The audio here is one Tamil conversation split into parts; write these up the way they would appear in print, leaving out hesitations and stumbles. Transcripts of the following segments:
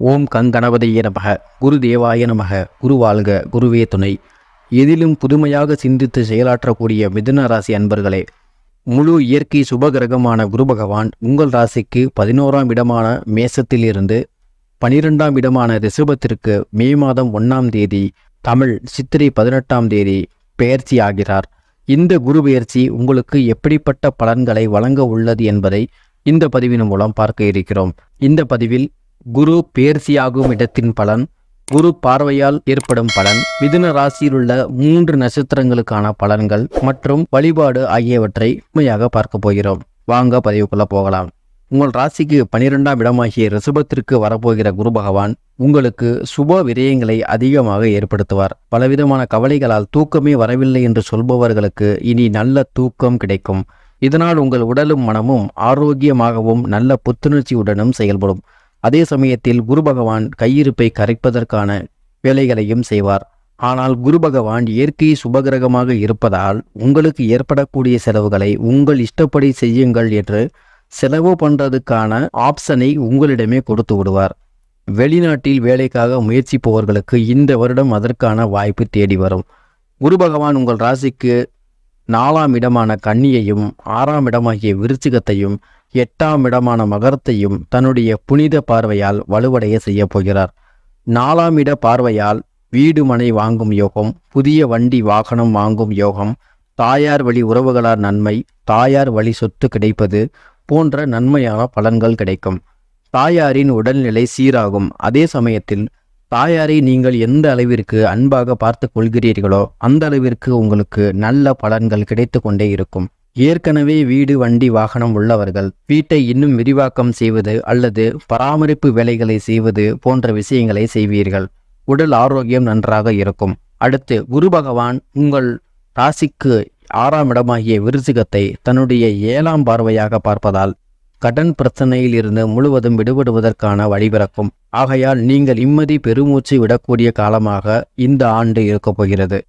ஓம் கங்கணபதியே நமக. குரு தேவாய நமக. குரு வாழ்க, குருவே துணை. எதிலும் புதுமையாக சிந்தித்து செயலாற்றக்கூடிய மிதுன ராசி அன்பர்களே, முழு இயற்கை சுபகிரகமான குரு பகவான் உங்கள் ராசிக்கு 11ஆம் இடமான மேசத்திலிருந்து 12ஆம் இடமான ரிஷபத்திற்கு மே மாதம் 1ஆம் தேதி தமிழ் சித்திரை 18ஆம் தேதி பெயர்ச்சி ஆகிறார். இந்த குரு பெயர்ச்சி உங்களுக்கு எப்படிப்பட்ட பலன்களை வழங்க உள்ளது என்பதை இந்த பதிவின் மூலம் பார்க்க இருக்கிறோம். இந்த பதிவில் குரு பெயர்ச்சியாகும் இடத்தின் பலன், குரு பார்வையால் ஏற்படும் பலன், மிதுன ராசியில் உள்ள 3 நட்சத்திரங்களுக்கான பலன்கள் மற்றும் வழிபாடு ஆகியவற்றை உண்மையாக பார்க்க போகிறோம். வாங்க பதிவுக்குள்ள போகலாம். உங்கள் ராசிக்கு 12ஆம் இடமாகிய ரிஷபத்திற்கு வரப்போகிற குரு பகவான் உங்களுக்கு சுப விரயங்களை அதிகமாக ஏற்படுத்துவார். பலவிதமான கவலைகளால் தூக்கமே வரவில்லை என்று சொல்பவர்களுக்கு இனி நல்ல தூக்கம் கிடைக்கும். இதனால் உங்கள் உடலும் மனமும் ஆரோக்கியமாகவும் நல்ல புத்துணர்ச்சியுடனும் செயல்படும். அதே சமயத்தில் குரு பகவான் கையிருப்பை கரைப்பதற்கான வேலைகளையும் செய்வார். ஆனால் குரு பகவான் இயற்கை சுபகிரகமாக இருப்பதால் உங்களுக்கு ஏற்படக்கூடிய செலவுகளை உங்கள் இஷ்டப்படி செய்யுங்கள் என்று செலவு பண்ணுறதுக்கான ஆப்ஷனை உங்களிடமே கொடுத்து விடுவார். வெளிநாட்டில் வேலைக்காக முயற்சிப்பவர்களுக்கு இந்த வருடம் அதற்கான வாய்ப்பு தேடி வரும். குரு பகவான் உங்கள் ராசிக்கு 4ஆம் இடமான கன்னியையும் 6ஆம் இடமாகிய விருச்சிகத்தையும் 8ஆம் இடமான மகரத்தையும் தன்னுடைய புனித பார்வையால் வலுவடைய செய்ய போகிறார். 4ஆம் இட பார்வையால் வீடு மனை வாங்கும் யோகம், புதிய வண்டி வாகனம் வாங்கும் யோகம், தாயார் வழி உறவுகளால் நன்மை, தாயார் வழி சொத்து கிடைப்பது போன்ற நன்மையான பலன்கள் கிடைக்கும். தாயாரின் உடல்நிலை சீராகும். அதே சமயத்தில் தாயாரை நீங்கள் எந்த அளவிற்கு அன்பாக பார்த்து கொள்கிறீர்களோ அந்த அளவிற்கு உங்களுக்கு நல்ல பலன்கள் கிடைத்து கொண்டே இருக்கும். ஏற்கனவே வீடு வண்டி வாகனம் உள்ளவர்கள் வீட்டை இன்னும் விரிவாக்கம் செய்வது அல்லது பராமரிப்பு வேலைகளை செய்வது போன்ற விஷயங்களை செய்வீர்கள். உடல் ஆரோக்கியம் நன்றாக இருக்கும். அடுத்து குரு பகவான் உங்கள் ராசிக்கு 6ஆம் இடமாகிய விருச்சிகத்தை தன்னுடைய 7ஆம் பார்வையாக பார்ப்பதால் கடன் பிரச்சனையில் இருந்து முழுவதும் விடுபடுவதற்கான வழிபிறக்கும். ஆகையால் நீங்கள் இம்மதி பெருமூச்சு விடக்கூடிய காலமாக இந்த ஆண்டு இருக்கப் போகிறது.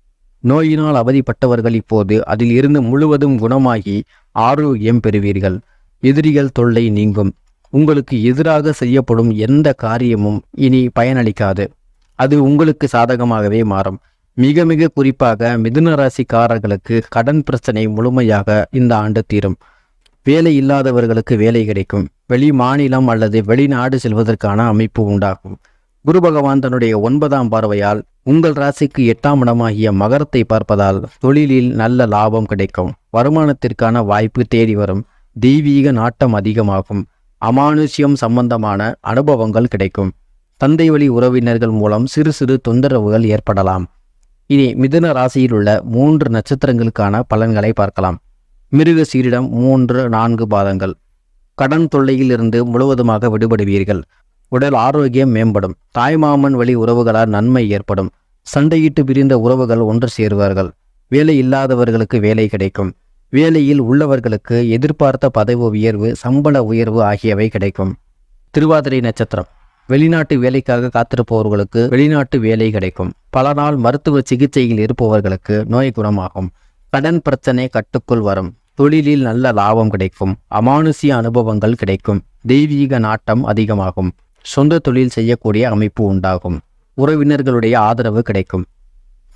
நோயினால் அவதிப்பட்டவர்கள் இப்போது அதில் இருந்து முழுவதும் குணமாகி ஆரோக்கியம் பெறுவீர்கள். எதிரிகள் தொல்லை நீங்கும். உங்களுக்கு எதிராக செய்யப்படும் எந்த காரியமும் இனி பயனளிக்காது. அது உங்களுக்கு சாதகமாகவே மாறும். மிக மிக குறிப்பாக மிதுன ராசிக்காரர்களுக்கு கடன் பிரச்சனை முழுமையாக இந்த ஆண்டு தீரும். வேலை இல்லாதவர்களுக்கு வேலை கிடைக்கும். வெளி மாநிலம் அல்லது வெளிநாடு செல்வதற்கான அமைப்பு உண்டாகும். குரு பகவான் தன்னுடைய 9ஆம் பார்வையால் உங்கள் ராசிக்கு 8ஆம் இடமாகிய மகரத்தை பார்ப்பதால் தொழிலில் நல்ல லாபம் கிடைக்கும். வருமானத்திற்கான வாய்ப்பு தேடி வரும். தெய்வீக நாட்டம் அதிகமாகும். அமானுஷ்யம் சம்பந்தமான அனுபவங்கள் கிடைக்கும். தந்தை வழி உறவினர்கள் மூலம் சிறு சிறு தொந்தரவுகள் ஏற்படலாம். இனி மிதுன ராசியில் உள்ள 3 நட்சத்திரங்களுக்கான பலன்களை பார்க்கலாம். மிருக சீரிடம் 3-4 பாதங்கள். கடன் தொல்லையில் இருந்து முழுவதுமாக விடுபடுவீர்கள். உடல் ஆரோக்கியம் மேம்படும். தாய்மாமன் வழி உறவுகளால் நன்மை ஏற்படும். சண்டையிட்டு பிரிந்த உறவுகள் ஒன்று சேருவார்கள். வேலை இல்லாதவர்களுக்கு வேலை கிடைக்கும். வேலையில் உள்ளவர்களுக்கு எதிர்பார்த்த பதவி உயர்வு, சம்பள உயர்வு ஆகியவை கிடைக்கும். திருவாதிரை நட்சத்திரம். வெளிநாட்டு வேலைக்காக காத்திருப்பவர்களுக்கு வெளிநாட்டு வேலை கிடைக்கும். பல நாள் மருத்துவ சிகிச்சையில் இருப்பவர்களுக்கு நோய் குணமாகும். கடன் பிரச்சனை கட்டுக்குள் வரும். தொழிலில் நல்ல லாபம் கிடைக்கும். அமானுஷ்ய அனுபவங்கள் கிடைக்கும். தெய்வீக நாட்டம் அதிகமாகும். சொந்த தொழில் செய்யக்கூடிய அமைப்பு உண்டாகும். உறவினர்களுடைய ஆதரவு கிடைக்கும்.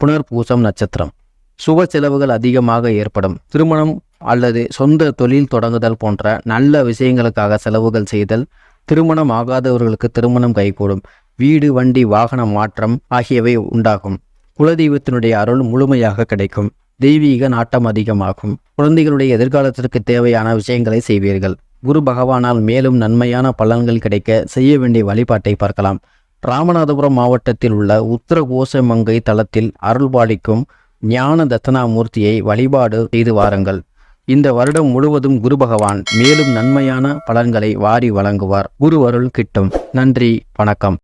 புனர்பூசம் நட்சத்திரம். சுப செலவுகள் அதிகமாக ஏற்படும். திருமணம் அல்லது சொந்த தொழில் தொடங்குதல் போன்ற நல்ல விஷயங்களுக்காக செலவுகள் செய்தல். திருமணம் ஆகாதவர்களுக்கு திருமணம் கைகூடும். வீடு வண்டி வாகன மாற்றம் ஆகியவை உண்டாகும். குலதெய்வத்தினுடைய அருள் முழுமையாக கிடைக்கும். தெய்வீக நாட்டம் அதிகமாகும். குழந்தைகளுடைய எதிர்காலத்திற்கு தேவையான விஷயங்களை செய்வீர்கள். குரு பகவானால் மேலும் நன்மையான பலன்கள் கிடைக்க செய்ய வேண்டிய வழிபாட்டை பார்க்கலாம். ராமநாதபுரம் மாவட்டத்தில் உள்ள உத்தரகோசமங்கை தலத்தில் அருள்பாலிக்கும் ஞான தட்சணாமூர்த்தியை வழிபாடு செய்து வாருங்கள். இந்த வருடம் முழுவதும் குரு பகவான் மேலும் நன்மையான பலன்களை வாரி வழங்குவார். குரு அருள் கிட்டும். நன்றி, வணக்கம்.